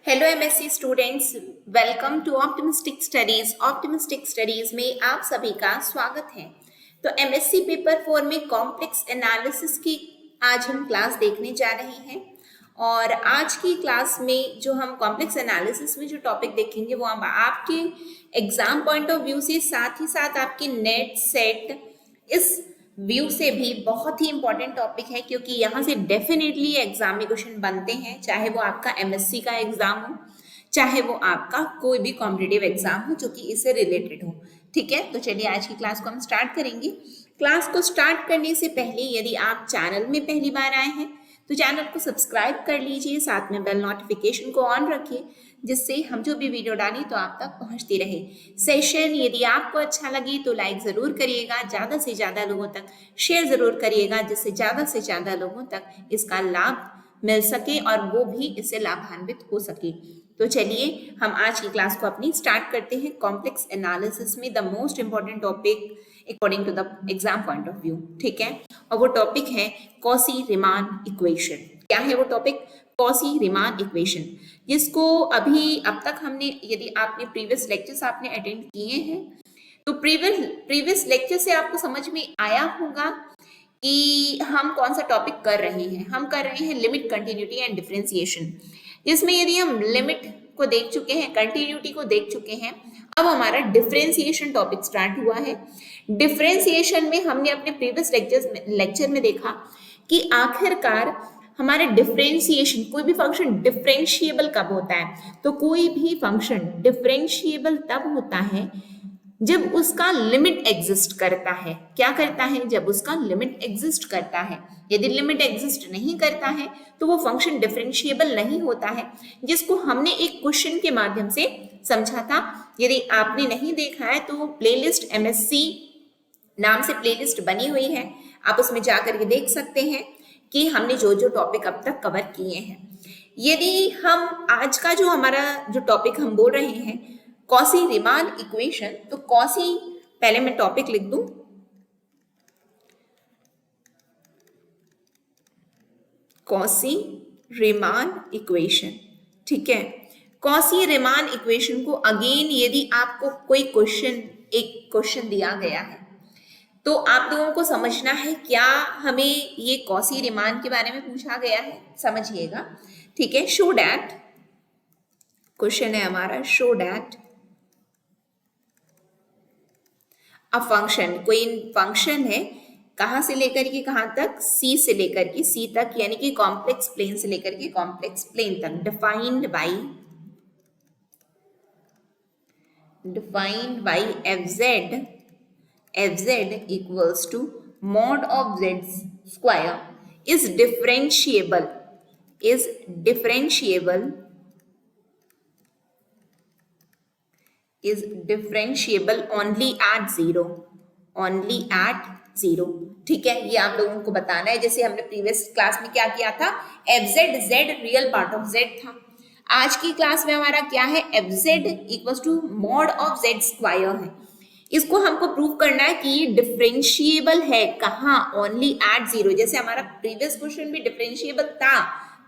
Hello MSc students, welcome to optimistic studies. Optimistic studies में आप सभी का स्वागत है। तो एमएससी पेपर 4 में कॉम्प्लेक्स एनालिसिस की आज हम क्लास देखने जा रहे हैं। और आज की क्लास में जो हम कॉम्प्लेक्स एनालिसिस में जो टॉपिक देखेंगे वो हम आपके एग्जाम पॉइंट ऑफ व्यू से साथ ही साथ आपके नेट सेट इस व्यू से भी बहुत ही इंपॉर्टेंट टॉपिक है, क्योंकि यहाँ से डेफिनेटली एग्जाम में क्वेश्चन बनते हैं, चाहे वो आपका एमएससी का एग्जाम हो, चाहे वो आपका कोई भी कॉम्पिटिटिव एग्जाम हो जो कि इससे रिलेटेड हो। ठीक है, तो चलिए आज की क्लास को हम स्टार्ट करेंगे। क्लास को स्टार्ट करने से पहले यदि आप चैनल में पहली बार आए हैं तो चैनल को सब्सक्राइब कर लीजिए, साथ में बेल नोटिफिकेशन को ऑन रखिए, जिससे हम जो भी वीडियो डालें तो आप तक पहुंचती रहे। सेशन यदि आपको अच्छा लगे तो लाइक ज़रूर करिएगा, ज़्यादा से ज़्यादा लोगों तक शेयर ज़रूर करिएगा, जिससे ज़्यादा से ज़्यादा लोगों तक इसका लाभ मिल सके और वो भी इससे लाभान्वित हो सके। तो चलिए हम आज की क्लास को अपनी स्टार्ट करते हैं। कॉम्प्लेक्स एनालिसिस में the most important topic according to the exam point of view, ठीक है, और वो टॉपिक है कॉसी रीमान इक्वेशन। क्या है वो टॉपिक? कॉसी रीमान इक्वेशन, जिसको अभी अब तक हमने, यदि आपने प्रीवियस लेक्चर्स आपने अटेंड किए हैं तो प्रीवियस लेक्चर से आपको समझ में आया होगा कि हम कौन सा टॉपिक कर रहे हैं। हम कर रहे हैं लिमिट, कंटिन्यूटी एंड डिफरेंशिएशन, जिसमें यदि हम लिमिट को देख चुके हैं, कंटिन्यूटी को देख चुके हैं, अब हमारा डिफरेंशिएशन टॉपिक स्टार्ट हुआ है। डिफरेंशिएशन में हमने अपने प्रीवियस लेक्चर में देखा कि आखिरकार हमारे डिफरेंशिएशन, कोई भी फंक्शन डिफरेंशिएबल कब होता है, तो कोई भी फंक्शन डिफरेंशिएबल तब होता है जब उसका लिमिट एग्जिस्ट करता है। क्या करता है? जब उसका लिमिट एग्जिस्ट करता है। यदि लिमिट एग्जिस्ट नहीं करता है तो वो फंक्शन डिफरेंशिएबल नहीं होता है, जिसको हमने एक क्वेश्चन के माध्यम से समझा था। यदि आपने नहीं देखा है तो प्लेलिस्ट एमएससी नाम से प्लेलिस्ट बनी हुई है, आप उसमें जाकर के देख सकते हैं कि हमने जो जो टॉपिक अब तक कवर किए हैं। यदि हम आज का जो हमारा जो टॉपिक हम बोल रहे हैं कॉसी रीमान इक्वेशन, तो कॉसी, पहले मैं टॉपिक लिख दूं, कॉसी रीमान इक्वेशन। ठीक है, कॉसी रीमान इक्वेशन को अगेन यदि आपको कोई क्वेश्चन, एक क्वेश्चन दिया गया है तो आप लोगों को समझना है क्या हमें ये कॉसी रीमान के बारे में पूछा गया है। समझिएगा, ठीक है। शो डैट, क्वेश्चन है हमारा, शो डैट अ फंक्शन, कोई फंक्शन है, कहां से लेकर के कहां तक? सी से लेकर के सी तक, यानी कि कॉम्प्लेक्स प्लेन से लेकर के कॉम्प्लेक्स प्लेन तक, defined by F Z equals to mod of z square is differentiable only at zero। ठीक है, ये आप लोगों को बताना है। जैसे हमने प्रीवियस क्लास में क्या किया था, F Z real part of Z था। आज की क्लास में हमारा क्या है, F Z equals to mod of Z square है। इसको हमको प्रूव करना है कि ये डिफरेंशिएबल है, कहाँ? Only at zero. जैसे हमारा प्रीवियस क्वेश्चन भी डिफरेंशिएबल था,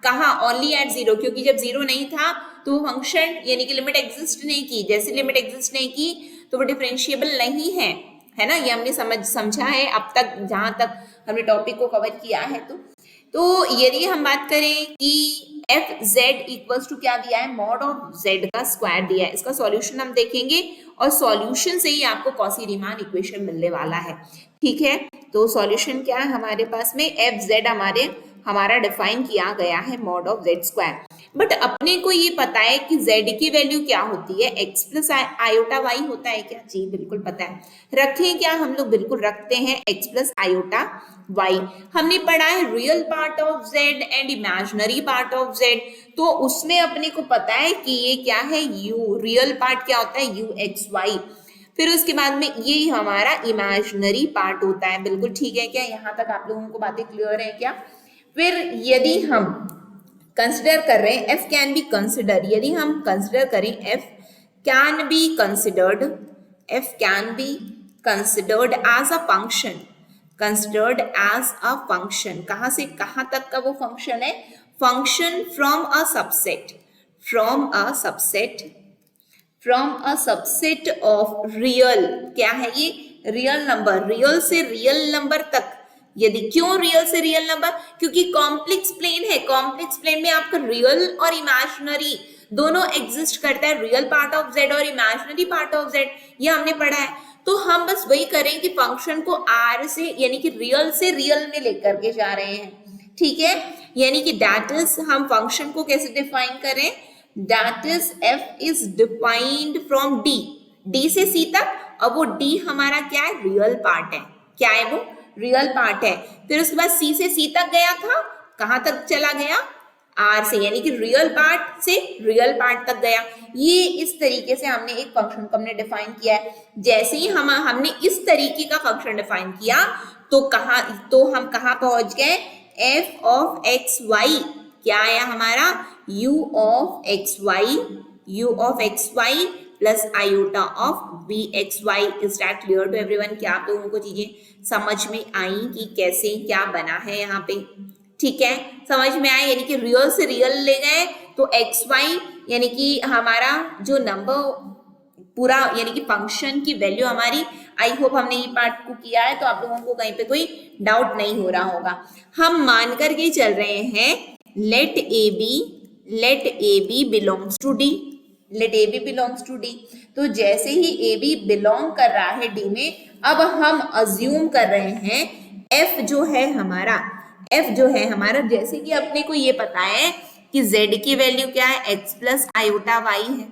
कहाँ? ओनली एट जीरो, क्योंकि जब जीरो नहीं था तो वो फंक्शन यानी कि लिमिट एग्जिस्ट नहीं की। जैसे लिमिट एग्जिस्ट नहीं की तो वो डिफरेंशिएबल नहीं है ना। ये हमने समझा है अब तक, जहां तक हमने टॉपिक को कवर किया है। तो यदि हम बात करें कि एफ जेड इक्वल्स टू क्या दिया है, मॉड ऑफ जेड का स्क्वायर दिया है, इसका सॉल्यूशन हम देखेंगे और सॉल्यूशन से ही आपको कॉसी रीमान इक्वेशन मिलने वाला है। ठीक है, तो सॉल्यूशन क्या है हमारे पास में, एफ जेड हमारा डिफाइन किया गया है mod of Z square. But अपने को ये पता है कि z की वैल्यू क्या होती है, x प्लस आयोटा वाई होता है क्या? जी बिल्कुल पता है। रखें क्या हम लोग? बिल्कुल रखते हैं, x प्लस आयोटा वाई। हमने पढ़ा है real part of z and imaginary part of z, तो उसमें अपने को पता है कि ये क्या है, u। रियल पार्ट क्या होता है, u एक्स वाई। फिर उसके बाद में ये हमारा इमेजिनरी पार्ट होता है। बिल्कुल ठीक है क्या? यहाँ तक आप लोगों को बातें क्लियर है क्या? फिर यदि हम कंसिडर कर रहे हैं, एफ कैन बी कंसिडर, यदि हम कंसिडर करें F can be considered as a function, कहां से कहां तक का वो फंक्शन है, function from a subset, from a subset of real, क्या है ये, रियल नंबर, रियल से रियल नंबर तक। यदि, क्यों रियल से रियल नंबर, क्योंकि कॉम्प्लेक्स प्लेन है, कॉम्प्लेक्स प्लेन में आपका रियल और इमेजिनरी दोनों एग्जिस्ट करता है, रियल पार्ट ऑफ जेड और इमेजिनरी पार्ट ऑफ जेड, ये हमने पढ़ा है। तो हम बस वही करें कि फंक्शन को आर से यानी कि रियल से रियल में लेकर के जा रहे हैं, ठीक है। यानी कि दैट इज, हम फंक्शन को कैसे डिफाइन करें, that is F is defined from D, D से सी तक। अब वो डी हमारा क्या है, रियल पार्ट है, क्या है वो, रियल पार्ट है। फिर उसके बाद सी से सी तक गया था, कहां तक चला गया, आर से, यानी कि रियल पार्ट से रियल पार्ट तक गया। ये इस तरीके से हमने एक फंक्शन को हमने डिफाइन किया है। जैसे ही हमने इस तरीके का फंक्शन डिफाइन किया तो हम कहाँ पहुंच गए, एफ ऑफ एक्स वाई, क्या आया हमारा, u of X Y plus iota of B X Y. Is that clear to everyone? क्या आप लोगों को चीजें समझ में आई कि कैसे क्या बना है यहाँ पे, ठीक है, समझ में आए। यानी कि रियल से रियल ले गए तो एक्स वाई यानी कि हमारा जो नंबर पूरा यानी कि फंक्शन की वैल्यू हमारी, आई होप हमने ये पार्ट को किया है तो आप लोगों को कहीं पे कोई डाउट नहीं हो रहा होगा। हम मान करके चल रहे हैं let A B belongs to D, let A B belongs to D. तो जैसे ही ए बी बिलोंग कर रहा है डी में, अब हम अज्यूम कर रहे हैं एफ जो है हमारा, जैसे कि अपने को ये पता है कि z की वैल्यू क्या है, x प्लस आयोटा y है,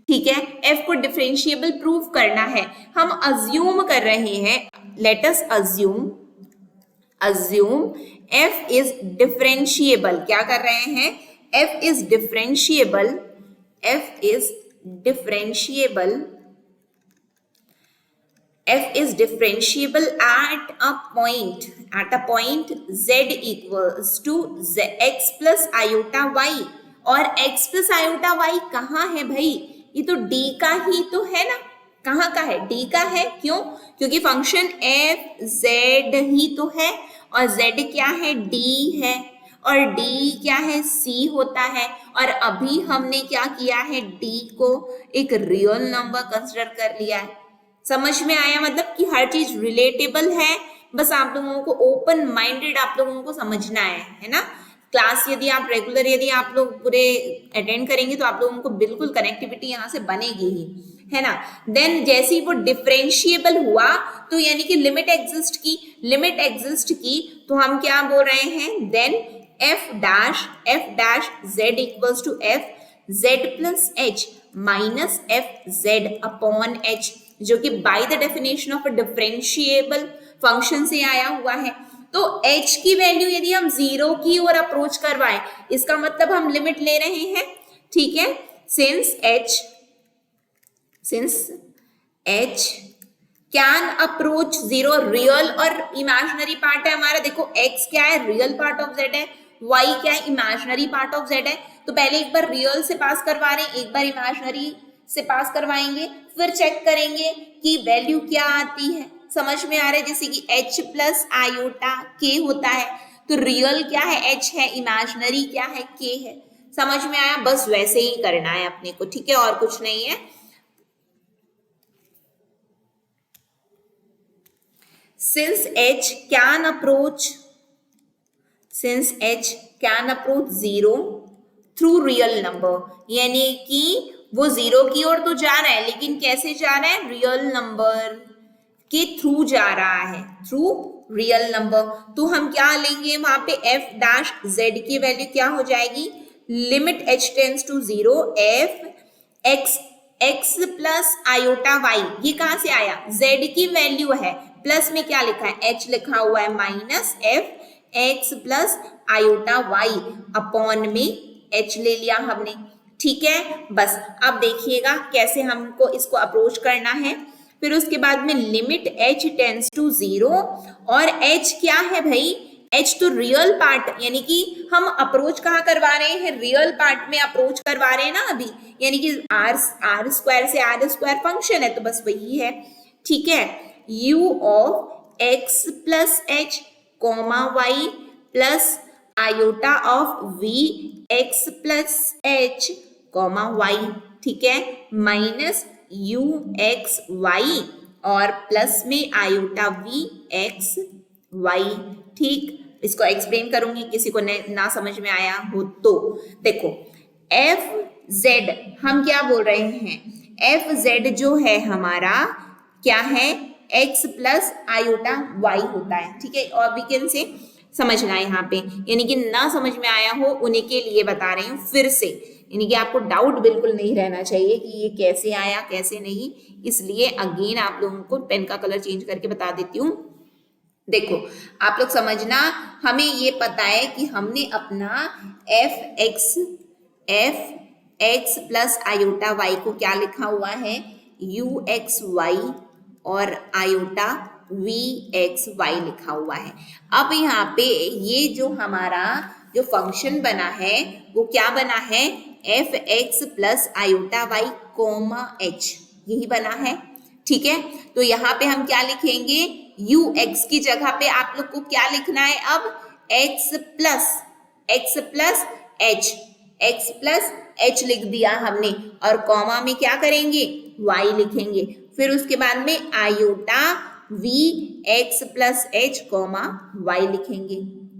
ठीक है। f को डिफरेंशिएबल प्रूव करना है, हम अज्यूम कर रहे हैं, let us assume f is differentiable, क्या कर रहे हैं, f is differentiable at a point z equals to x plus iota y। और x plus iota y कहाँ है भाई, ये तो d का ही तो है ना, कहाँ का है, d का है। क्यों, क्योंकि फंक्शन f z ही तो है और z क्या है, d है, और d क्या है, c होता है। और अभी हमने क्या किया है, d को एक रियल नंबर कंसिडर कर लिया है। समझ में आया, मतलब कि हर चीज रिलेटेबल है, बस आप लोगों को ओपन माइंडेड आप लोगों को समझना है ना। क्लास यदि आप रेगुलर, यदि आप लोग पूरे अटेंड करेंगे तो आप लोगों को बिल्कुल कनेक्टिविटी यहाँ से बनेगी ही, है ना। देन जैसे ही वो डिफरेंशिएबल हुआ तो यानी कि लिमिट एग्जिस्ट की, तो हम क्या बोल रहे हैं, then f dash z equals to f z plus h minus f z upon h, जो कि by the definition of a differentiable function से आया हुआ है। तो h की वैल्यू यदि हम 0 की ओर अप्रोच करवाएं, इसका मतलब हम लिमिट ले रहे हैं, ठीक है। Since h can approach 0, real और इमेजिनरी पार्ट है हमारा। देखो x क्या है, रियल पार्ट ऑफ z है, y क्या है, इमेजिनरी पार्ट ऑफ z है। तो पहले एक बार रियल से पास करवा रहे हैं, एक बार इमेजिनरी से पास करवाएंगे, फिर चेक करेंगे कि वैल्यू क्या आती है। समझ में आ रहा है, जैसे कि h प्लस आयोटा k होता है, तो रियल क्या है, h है, इमेजिनरी क्या है, k है। समझ में आया, बस वैसे ही करना है अपने को, ठीक है, और कुछ नहीं है। Since h can approach 0 through real number, यानी कि वो 0 की ओर तो जा रहा है, लेकिन कैसे जा रहा है, रियल नंबर के थ्रू जा रहा है, थ्रू रियल नंबर। तो हम क्या लेंगे वहां पे, f डैश z की वैल्यू क्या हो जाएगी, limit h tends to 0 f x plus iota y, ये कहां से आया, z की वैल्यू है, प्लस में क्या लिखा है, h लिखा हुआ है, minus f x plus iota y upon में h ले लिया हमने, ठीक है। बस अब देखिएगा कैसे हमको इसको अप्रोच करना है। फिर उसके बाद में लिमिट h टेंस टू 0, और h क्या है भाई, h तो रियल पार्ट, यानी कि हम अप्रोच कहाँ करवा रहे हैं, रियल पार्ट में अप्रोच करवा रहे हैं ना अभी, यानी कि r स्क्वायर से r स्क्वायर फंक्शन है, तो बस वही है, ठीक है। u of x plus h comma y plus iota of v x plus h comma Y, ठीक है, माइनस यू एक्स वाई और प्लस में आयोटा वी एक्स वाई। ठीक, इसको एक्सप्लेन करूंगी, किसी को ना समझ में आया हो तो देखो, एफ जेड हम क्या बोल रहे हैं, एफ जेड जो है हमारा क्या है, एक्स प्लस आयोटा वाई होता है, ठीक है। और वी कैन से समझना है यहाँ पे, यानी कि ना समझ में आया हो उन्हीं के लिए बता रही हूँ फिर से, यानी कि आपको डाउट बिल्कुल नहीं रहना चाहिए कि ये कैसे आया कैसे नहीं, इसलिए अगेन आप लोगों को पेन का कलर चेंज करके बता देती हूँ। देखो आप लोग समझना, हमें ये पता है कि हमने अपना F X plus iota Y को क्या लिखा हुआ है, यू एक्स वाई और आयोटा वी एक्स वाई लिखा हुआ है। अब यहाँ पे ये जो हमारा जो फंक्शन बना है वो क्या बना है, F X plus iota Y comma H, यही बना है, ठीक है। तो यहाँ पे हम क्या लिखेंगे, यू एक्स की जगह पे आप लोग को क्या लिखना है, अब एक्स प्लस एच लिख दिया हमने, और कॉमा में क्या करेंगे, वाई लिखेंगे, फिर उसके बाद में iota V X plus H comma Y लिखेंगे।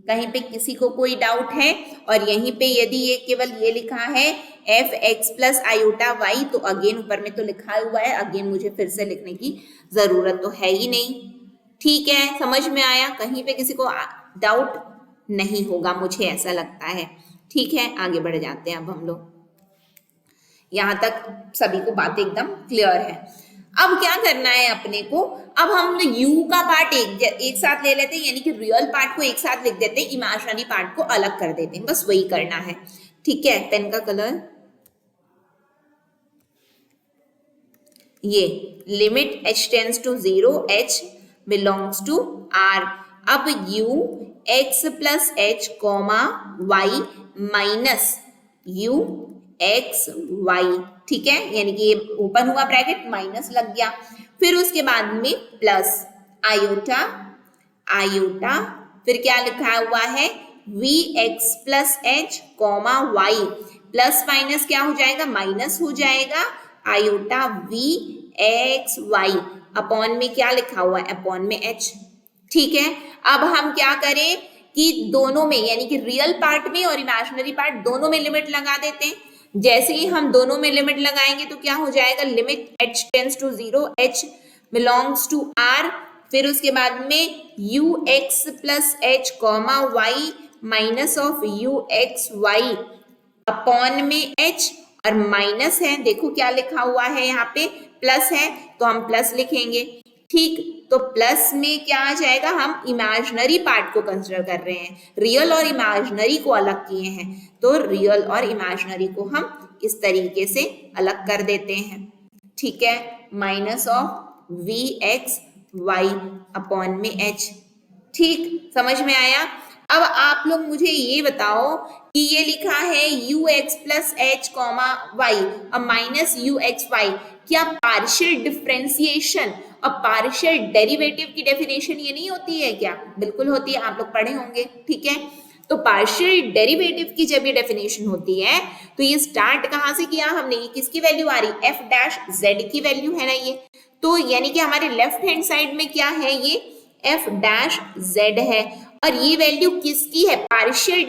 कहीं पे किसी को कोई डाउट है, और यहीं पे यदि ये केवल ये लिखा है F X plus iota Y, तो अगेन ऊपर में तो लिखा हुआ है, अगेन मुझे फिर से लिखने की जरूरत तो है ही नहीं, ठीक है। समझ में आया, कहीं पे किसी को डाउट नहीं होगा, मुझे ऐसा लगता है, ठीक है। आगे बढ़ जाते हैं अब हम लोग, यहाँ तक सभी को बात एकदम क्लियर है। अब क्या करना है अपने को, अब हम u का पार्ट एक साथ ले लेते हैं, यानी कि रियल पार्ट को एक साथ लिख देते हैं, इमेजिनरी पार्ट को अलग कर देते हैं, बस वही करना है, ठीक है। पेन का कलर, ये limit h tends to 0 h belongs to r। अब u x plus h comma y minus u x y, ठीक है, यानी कि ये ओपन हुआ ब्रैकेट माइनस लग गया, फिर उसके बाद में प्लस आयोटा फिर क्या लिखा हुआ है, V X plus H comma Y, plus minus क्या हो जाएगा, माइनस हो जाएगा, iota V x Y, upon में क्या लिखा हुआ है, अपॉन में एच, ठीक है। अब हम क्या करें कि दोनों में, यानी कि रियल पार्ट में और इमेजिनरी पार्ट दोनों में लिमिट लगा देते हैं। जैसे ही हम दोनों में लिमिट लगाएंगे तो क्या हो जाएगा, limit h tends to 0 h belongs to r, फिर उसके बाद में u x plus h comma y minus of u x y upon में h, और माइनस है, देखो क्या लिखा हुआ है यहाँ पे, प्लस है तो हम प्लस लिखेंगे, ठीक। तो प्लस में क्या आ जाएगा, हम इमेजिनरी पार्ट को कंसिडर कर रहे हैं, रियल और इमेजिनरी को अलग किए हैं, तो रियल और इमेजिनरी को हम इस तरीके से अलग कर देते हैं, ठीक है, minus of we x Y upon में एच, ठीक, समझ में आया। अब आप लोग मुझे ये बताओ कि ये लिखा है U X plus H comma Y और माइनस यू एक्स वाई, क्या पार्शियल डिफरेंशिएशन और पार्शियल डेरिवेटिव की डेफिनेशन ये नहीं होती है क्या, बिल्कुल होती है, आप लोग पढ़े होंगे, ठीक है। तो पार्शियल डेरिवेटिव की जब ये डेफिनेशन होती है तो ये स्टार्ट कहाँ से किया हमने, ये किसकी वैल्यू आ रही, एफ डैश जेड की वैल्यू है ना ये, तो यानी कि हमारे लेफ्ट हैंड साइड में क्या है, ये एफ डैश जेड है, और ये वैल्यू किसकी है, partial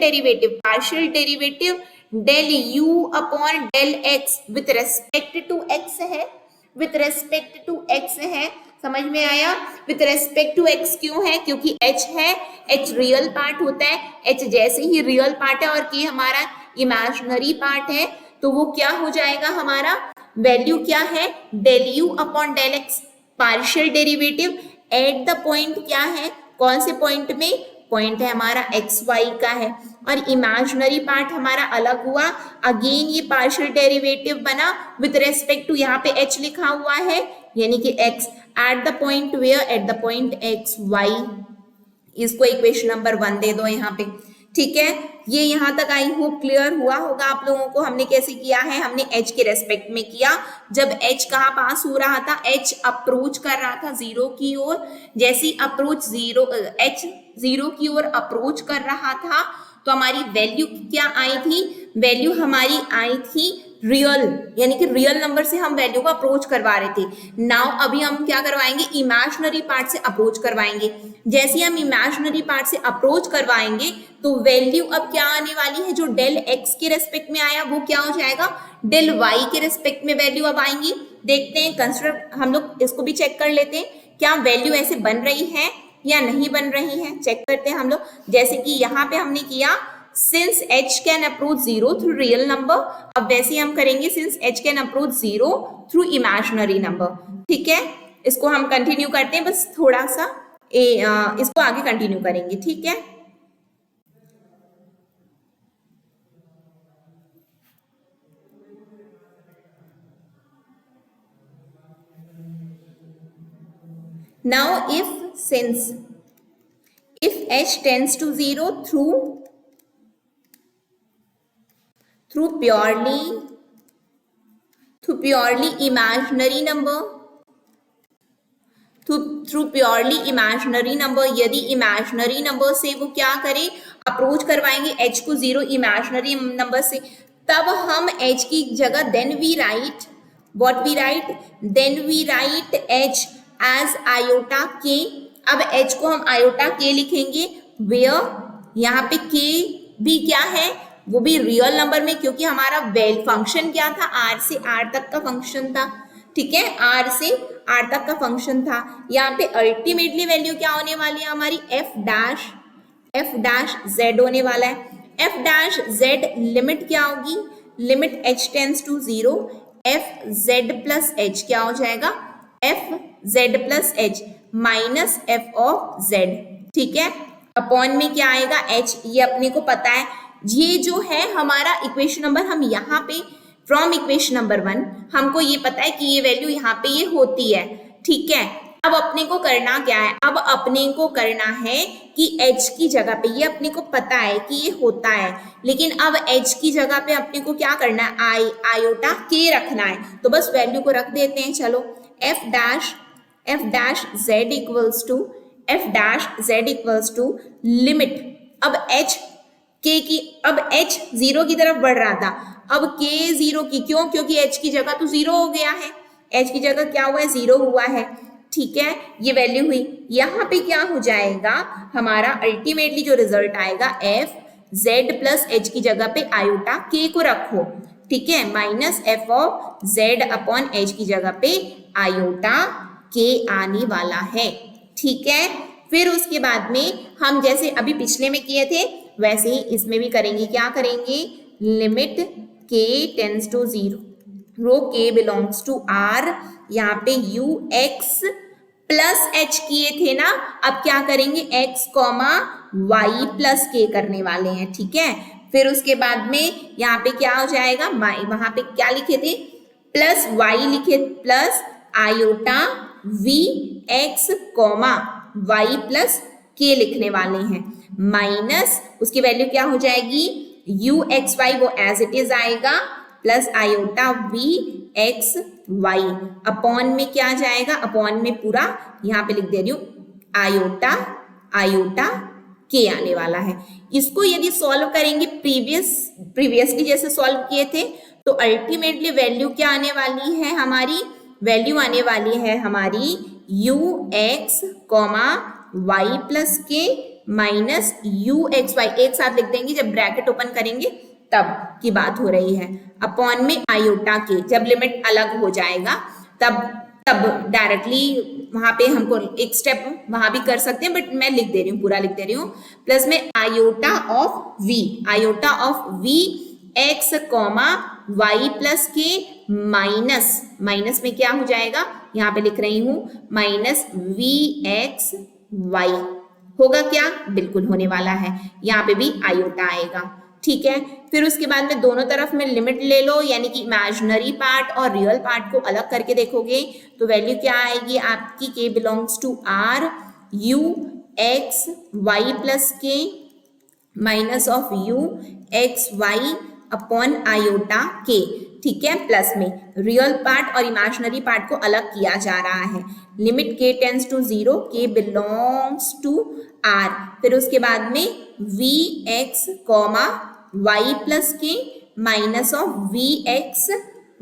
derivative del you upon del X with respect to X है, विथ रेस्पेक्ट टू एक्स है, समझ में आया। विथ रेस्पेक्ट टू एक्स क्यों है, क्योंकि h है, h रियल पार्ट होता है, h जैसे ही रियल पार्ट है और k हमारा इमेजिनरी पार्ट है, तो वो क्या हो जाएगा, हमारा वैल्यू क्या है, del you upon del X, partial derivative at the point क्या है, कौन से पॉइंट में, पॉइंट है हमारा एक्स वाई का है, और इमेजिनरी पार्ट हमारा अलग हुआ, अगेन ये पार्शियल डेरिवेटिव बना विथ रेस्पेक्ट टू, यहाँ पे h लिखा हुआ है यानी कि x at the point where, at the point X Y, इसको इक्वेशन नंबर 1 दे दो यहाँ पे, ठीक है। ये यहाँ तक आई होप क्लियर हुआ होगा आप लोगों को, हमने कैसे किया है, हमने h के रेस्पेक्ट में किया, जब h कहाँ पास हो रहा था, h अप्रोच कर रहा था जीरो की ओर, जैसी अप्रोच h जीरो की ओर अप्रोच कर रहा था तो हमारी वैल्यू क्या आई थी, वैल्यू हमारी आई थी रियल, यानी कि रियल नंबर से हम वैल्यू को अप्रोच करवा रहे थे। नाउ अभी हम क्या करवाएंगे, इमेजिनरी पार्ट से अप्रोच करवाएंगे। जैसे हम इमेजिनरी पार्ट से अप्रोच करवाएंगे तो वैल्यू अब क्या आने वाली है, जो डेल एक्स के रेस्पेक्ट में आया वो क्या हो जाएगा, डेल वाई के रेस्पेक्ट में वैल्यू अब आएंगी। देखते हैं, कंसिडर हम लोग इसको भी चेक कर लेते हैं, क्या वैल्यू ऐसे बन रही है या नहीं बन रही है, चेक करते हैं हम लोग। जैसे कि यहाँ पे हमने किया since h can approach 0 through real number, अब वैसे हम करेंगे since h can approach 0 through imaginary number। ठीक है, इसको हम कंटिन्यू करते हैं, बस थोड़ा सा इसको आगे कंटिन्यू करेंगे। ठीक है, now if h tends to 0 through purely imaginary number, through purely imaginary number, यदि imaginary number से वो क्या करें, अप्रोच करवाएंगे h को 0 imaginary number से, तब हम h की जगह then we write h as iota k। अब h को हम iota k लिखेंगे, where यहाँ पे k भी क्या है, वो भी रियल नंबर में, क्योंकि हमारा वेल फंक्शन क्या था, r से r तक का फंक्शन था। ठीक है, r से r तक का फंक्शन था। यहाँ पे अल्टीमेटली वैल्यू क्या होने वाली है हमारी, f डैश z होने वाला है। f डैश z लिमिट क्या होगी, limit h tends to 0, f z plus h क्या हो जाएगा, f z plus h minus f of z। ठीक है, अपॉन में क्या आएगा, h, ये अपने को पता है। ये जो है हमारा इक्वेशन नंबर, हम यहाँ पे फ्रॉम इक्वेशन नंबर 1 हमको ये पता है कि ये वैल्यू यहाँ पे ये होती है। ठीक है, अब अपने को करना क्या है, अब अपने को करना है कि h की जगह पे, ये अपने को पता है कि ये होता है, लेकिन अब h की जगह पे अपने को क्या करना है, आयोटा k रखना है। तो बस वैल्यू को रख देते हैं। चलो, f dash z equals to limit, अब h k की, अब h 0 की तरफ बढ़ रहा था, अब k 0 की, क्यों, क्योंकि h की जगह तो 0 हो गया है, h की जगह क्या हुआ है, 0 हुआ है। ठीक है, ये वैल्यू हुई। यहाँ पे क्या हो जाएगा हमारा, अल्टीमेटली जो रिजल्ट आएगा, f z प्लस h की जगह पे आयोटा k को रखो। ठीक है, minus f of z upon h की जगह पे आयोटा k आने वाला है। ठीक है, फिर उसके बाद में हम जैसे अभी पिछले में किए थे वैसे ही इसमें भी करेंगे। क्या करेंगे, लिमिट k टेंस टू 0, रो k बिलोंग्स टू r, यहाँ पे u x प्लस h किए थे ना, अब क्या करेंगे, x comma y plus k करने वाले हैं। ठीक है, फिर उसके बाद में यहाँ पे क्या हो जाएगा, वहां पे क्या लिखे थे, प्लस y लिखे, plus iota v x comma y plus k लिखने वाले हैं, माइनस उसकी वैल्यू क्या हो जाएगी, u x y वो एज इट इज आएगा, plus iota v x y, upon में क्या जाएगा, अपॉन में पूरा यहाँ पे लिख दे रही हूँ आयोटा k आने वाला है। इसको यदि सॉल्व करेंगे प्रीवियसली जैसे सॉल्व किए थे, तो अल्टीमेटली वैल्यू क्या आने वाली है हमारी, वैल्यू आने वाली है हमारी u x comma y plus k minus u x y, एक साथ लिख देंगे, जब ब्रैकेट ओपन करेंगे तब की बात हो रही है, अपॉन में आयोटा के, जब लिमिट अलग हो जाएगा तब डायरेक्टली वहां पे हमको एक स्टेप वहां भी कर सकते हैं, बट मैं लिख दे रही हूँ, पूरा लिख दे रही हूँ, प्लस में iota of v x comma y plus के माइनस में क्या हो जाएगा, यहाँ पे लिख रही हूँ माइनस v x y, होगा क्या, बिल्कुल होने वाला है, यहाँ पे भी आयोटा आएगा। ठीक है, फिर उसके बाद में दोनों तरफ में लिमिट ले लो, यानी कि इमेजिनरी पार्ट और रियल पार्ट को अलग करके देखोगे तो वैल्यू क्या आएगी आपकी, k belongs to r u x y plus के minus of u x y upon iota k। ठीक है, प्लस में रियल पार्ट और इमेजिनरी पार्ट को अलग किया जा रहा है, limit k tends to 0, k belongs to r, फिर उसके बाद में v x comma y plus के minus of we x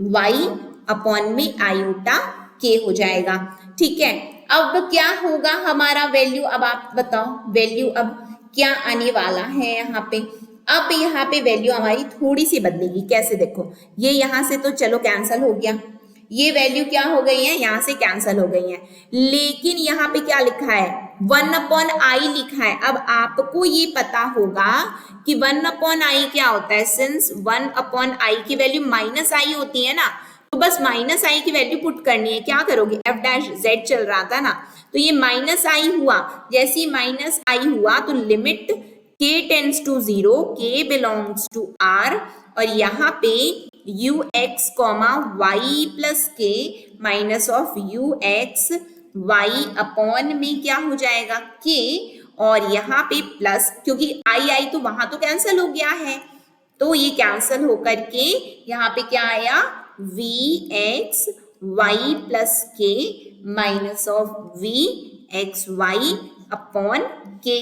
Y upon में आयोटा के हो जाएगा। ठीक है, अब क्या होगा हमारा वैल्यू, अब आप बताओ वैल्यू अब क्या आने वाला है यहाँ पे। अब यहाँ पे वैल्यू हमारी थोड़ी सी बदलेगी, कैसे देखो, ये यहाँ से तो चलो कैंसल हो गया, ये वैल्यू क्या हो गई है, यहाँ से कैंसल हो गई है, लेकिन यहाँ पे क्या लिखा है, 1/i लिखा है। अब आपको ये पता होगा कि 1/i क्या होता है, सिंस 1/i की वैल्यू -i होती है ना, तो बस -i की वैल्यू पुट करनी है। क्या करोगे, f' चल रहा था ना, तो ये -i हुआ, जैसे ही -i हुआ तो limit k tends to 0, k belongs to r, और यहाँ पे ux, y plus k minus of ux y upon में क्या हो जाएगा k, और यहाँ पे प्लस, क्योंकि आई तो वहां तो कैंसल हो गया है, तो ये कैंसल होकर के यहाँ पे क्या आया, वी एक्स वाई प्लस के minus of we x Y upon K.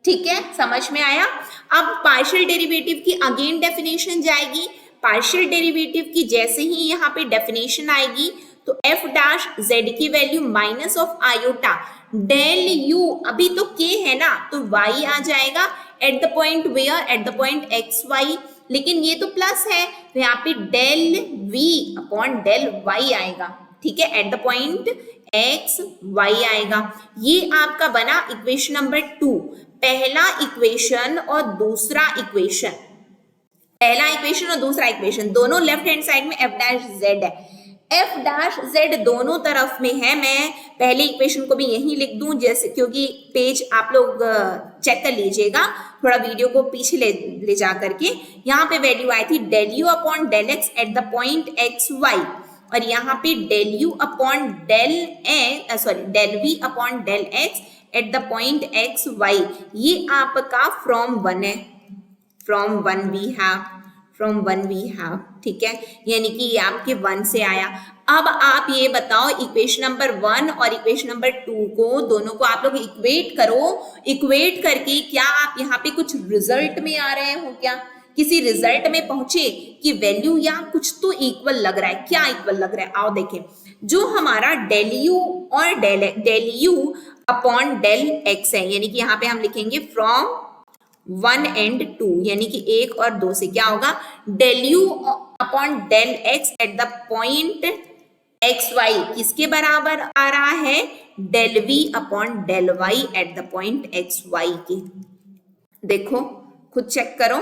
ठीक है, समझ में आया। अब पार्शियल डेरिवेटिव की अगेन डेफिनेशन जाएगी। पार्शियल डेरिवेटिव की जैसे ही यहाँ पे डेफिनेशन आएगी तो एफ डैश जेड की value minus of iota del U, अभी तो के है ना तो y आ जाएगा at the point where, at the point X Y, लेकिन ये तो प्लस है तो यहाँ पे del v upon del y आएगा। ठीक है, at the point X Y आएगा। ये आपका बना इक्वेशन नंबर 2, पहला इक्वेशन और दूसरा इक्वेशन, पहला इक्वेशन और दूसरा इक्वेशन दोनों लेफ्ट हैंड साइड में एफ डैश जेड है, एफ डैश जेड दोनों तरफ में है। मैं पहले इक्वेशन को भी यहीं लिख दूं, जैसे क्योंकि पेज आप लोग चेक कर लीजिएगा, थोड़ा वीडियो को पीछे ले जा करके। यहाँ पे वैल्यू आई थी del you upon del X at the point X Y, और यहाँ पे del you upon del we upon del X at the point X Y. ये आपका फ्रॉम 1 है, फ्रॉम 1 वी हैव, ठीक है, यानी कि ये आपके 1 से आया। अब आप ये बताओ इक्वेशन नंबर 1 और इक्वेशन नंबर 2 को, दोनों को आप लोग इक्वेट करो, इक्वेट करके क्या आप यहाँ पे कुछ रिजल्ट में आ रहे हो, क्या किसी रिजल्ट में पहुंचे कि वैल्यू या कुछ तो इक्वल लग रहा है। क्या इक्वल लग रहा है, आओ देखें। जो हमारा डेल यू और del you upon del X है, यानी कि यहाँ पे हम लिखेंगे फ्रॉम 1 and 2, यानी कि 1 और 2 से क्या होगा, del you upon del X at the point X Y किसके बराबर आ रहा है, del we upon del Y at the point X Y के। देखो खुद चेक करो,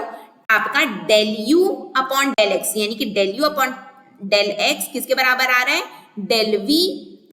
आपका del you upon del X यानी कि del you upon del X किसके बराबर आ रहा है, del we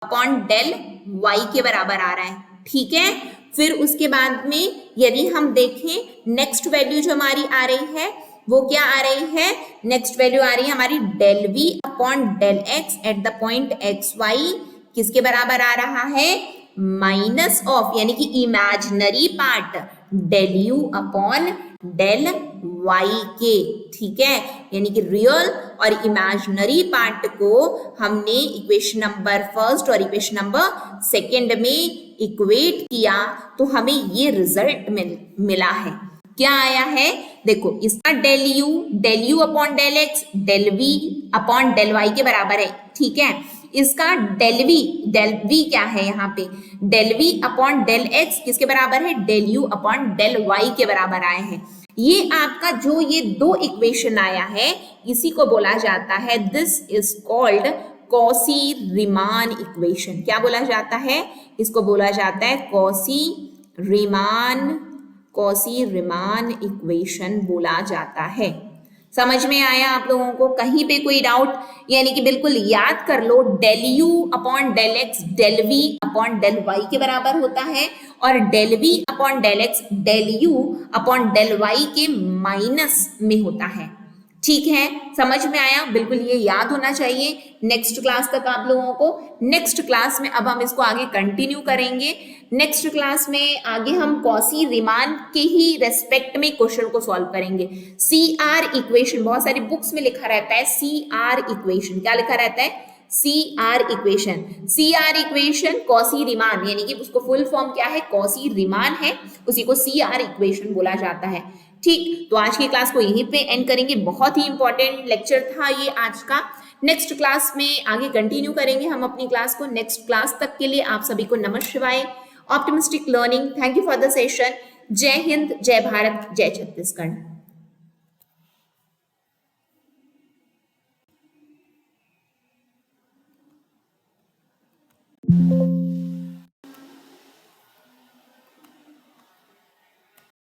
upon del Y के बराबर आ रहा है। ठीक है, फिर उसके बाद में यदि हम देखें नेक्स्ट वैल्यू जो हमारी आ रही है वो क्या आ रही है, नेक्स्ट वैल्यू आ रही है हमारी del we upon del X at the point X Y किसके बराबर आ रहा है, माइनस ऑफ यानी कि imaginary part del you upon del Y के। ठीक है, यानी कि रियल और इमेजिनरी पार्ट को हमने इक्वेशन नंबर 1 और इक्वेशन नंबर 2 में इक्वेट किया तो हमें ये रिजल्ट मिला है। क्या आया है, देखो इसका del you upon del x del we upon del Y के बराबर है। ठीक है, इसका डेल वी क्या है, यहाँ पे del we upon del X किसके बराबर है, del you upon del Y के बराबर आए हैं। ये आपका जो ये 2 इक्वेशन आया है इसी को बोला जाता है, this is called quasi Riemann equation. क्या बोला जाता है, इसको बोला जाता है कॉसी रीमान इक्वेशन बोला जाता है। समझ में आया आप लोगों को, कहीं पे कोई डाउट, यानी कि बिल्कुल याद कर लो, del you upon del x del we upon del Y के बराबर होता है और del we upon del x del you upon del Y के माइनस में होता है। ठीक है, समझ में आया, बिल्कुल ये याद होना चाहिए नेक्स्ट क्लास तक आप लोगों को। नेक्स्ट क्लास में अब हम इसको आगे कंटिन्यू करेंगे। नेक्स्ट क्लास में आगे हम कॉसी रीमान के ही रेस्पेक्ट में क्वेश्चन को सॉल्व करेंगे। CR इक्वेशन, बहुत सारी बुक्स में लिखा रहता है CR इक्वेशन, क्या लिखा रहता है, CR इक्वेशन कॉसी रीमान, यानी कि उसको फुल फॉर्म क्या है, कॉसी रीमान है, उसी को CR इक्वेशन बोला जाता है। ठीक, तो आज की क्लास को यहीं पे एंड करेंगे। बहुत ही इंपॉर्टेंट लेक्चर था ये आज का। नेक्स्ट क्लास में आगे कंटिन्यू करेंगे हम अपनी क्लास को। नेक्स्ट क्लास तक के लिए आप सभी को नमः शिवाय, optimistic learning. Thank you for the session. जय हिंद, जय भारत, जय छत्तीसगढ़।